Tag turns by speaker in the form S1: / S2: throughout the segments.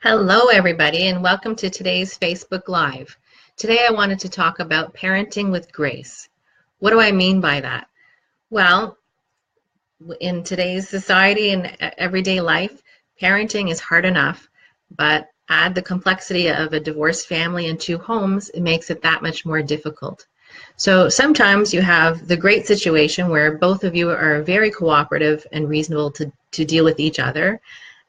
S1: Hello, everybody, and welcome to today's Facebook Live. Today, I wanted to talk about parenting with grace. What do I mean by that? Well, in today's society and everyday life, parenting is hard enough, but add the complexity of a divorced family and two homes, it makes it that much more difficult. So sometimes you have the great situation where both of you are very cooperative and reasonable to deal with each other.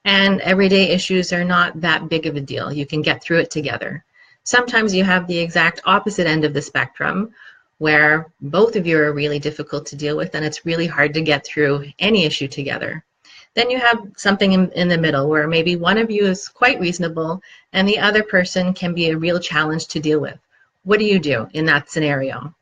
S1: And everyday issues are not that big of a deal. You can get through it together. Sometimes you have the exact opposite end of the spectrum where both of you are really difficult to deal with and it's really hard to get through any issue together. Then you have something in the middle where maybe one of you is quite reasonable and the other person can be a real challenge to deal with. What do you do in that scenario?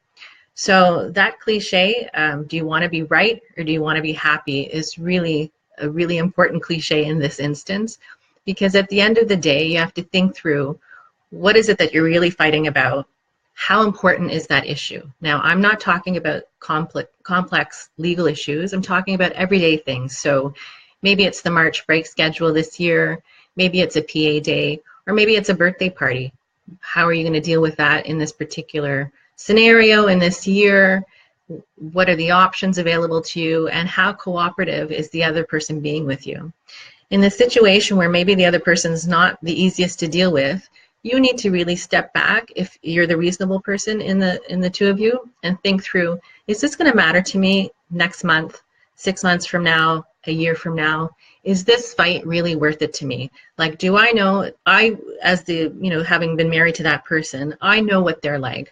S1: So that cliche, do you want to be right or do you want to be happy, is really a really important cliche in this instance, because at the end of the day, you have to think through what is it that you're really fighting about? How important is that issue? Now, I'm not talking about complex legal issues. I'm talking about everyday things. So maybe it's the March break schedule this year, maybe it's a PA day, or maybe it's a birthday party. How are you going to deal with that in this particular scenario in this year? What are the options available to you, and how cooperative is the other person being with you? In the situation where maybe the other person's not the easiest to deal with, you need to really step back if you're the reasonable person in the two of you and think through, is this going to matter to me next month, 6 months from now, a year from now? Is this fight really worth it to me? Like, do I know, as the, having been married to that person, I know what they're like.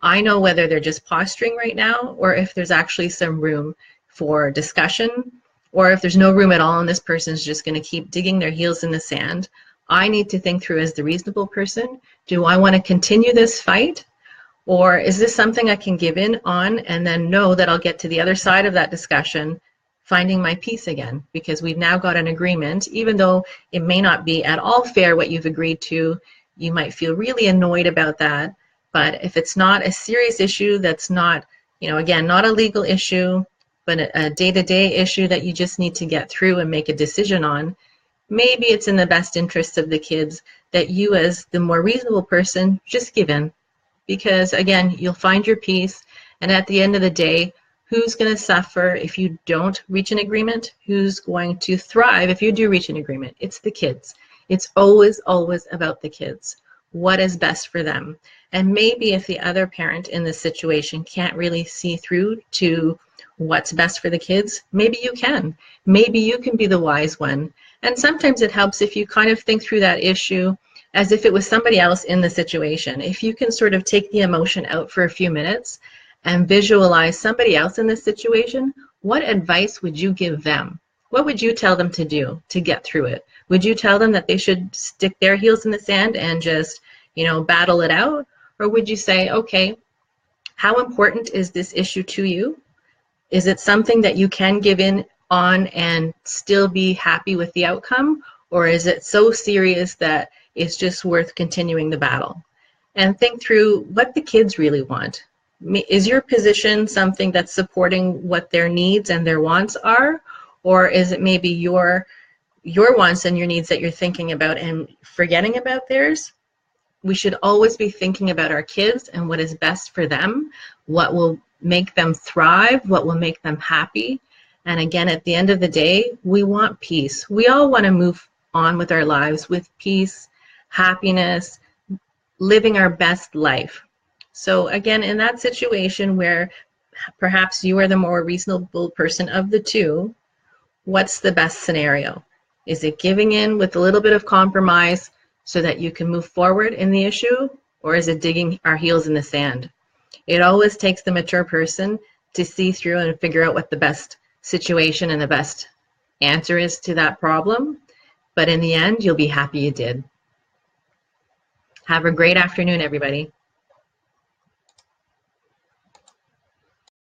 S1: I know whether they're just posturing right now or if there's actually some room for discussion, or if there's no room at all and this person's just going to keep digging their heels in the sand. I need to think through, as the reasonable person, do I want to continue this fight, or is this something I can give in on and then know that I'll get to the other side of that discussion finding my peace again, because we've now got an agreement. Even though it may not be at all fair what you've agreed to, you might feel really annoyed about that. But if it's not a serious issue, that's not, again, not a legal issue, but a day-to-day issue that you just need to get through and make a decision on, maybe it's in the best interest of the kids that you, as the more reasonable person, just give in. Because again, you'll find your peace, and at the end of the day, who's going to suffer if you don't reach an agreement? Who's going to thrive if you do reach an agreement? It's the kids. It's always, always about the kids. What is best for them? And maybe if the other parent in this situation can't really see through to what's best for the kids, maybe you can. Maybe you can be the wise one. And sometimes it helps if you kind of think through that issue as if it was somebody else in the situation. If you can sort of take the emotion out for a few minutes and visualize somebody else in this situation, what advice would you give them? What would you tell them to do to get through it? Would you tell them that they should stick their heels in the sand and just, battle it out? Or would you say, okay, how important is this issue to you? Is it something that you can give in on and still be happy with the outcome? Or is it so serious that it's just worth continuing the battle? And think through what the kids really want. Is your position something that's supporting what their needs and their wants are? Or is it maybe your wants and your needs that you're thinking about and forgetting about theirs? We should always be thinking about our kids and what is best for them, what will make them thrive, what will make them happy. And again, at the end of the day, we want peace. We all want to move on with our lives with peace, happiness, living our best life. So again, in that situation where perhaps you are the more reasonable person of the two, what's the best scenario? Is it giving in with a little bit of compromise so that you can move forward in the issue, or is it digging our heels in the sand? It always takes the mature person to see through and figure out what the best situation and the best answer is to that problem. But in the end, you'll be happy you did. Have a great afternoon, everybody.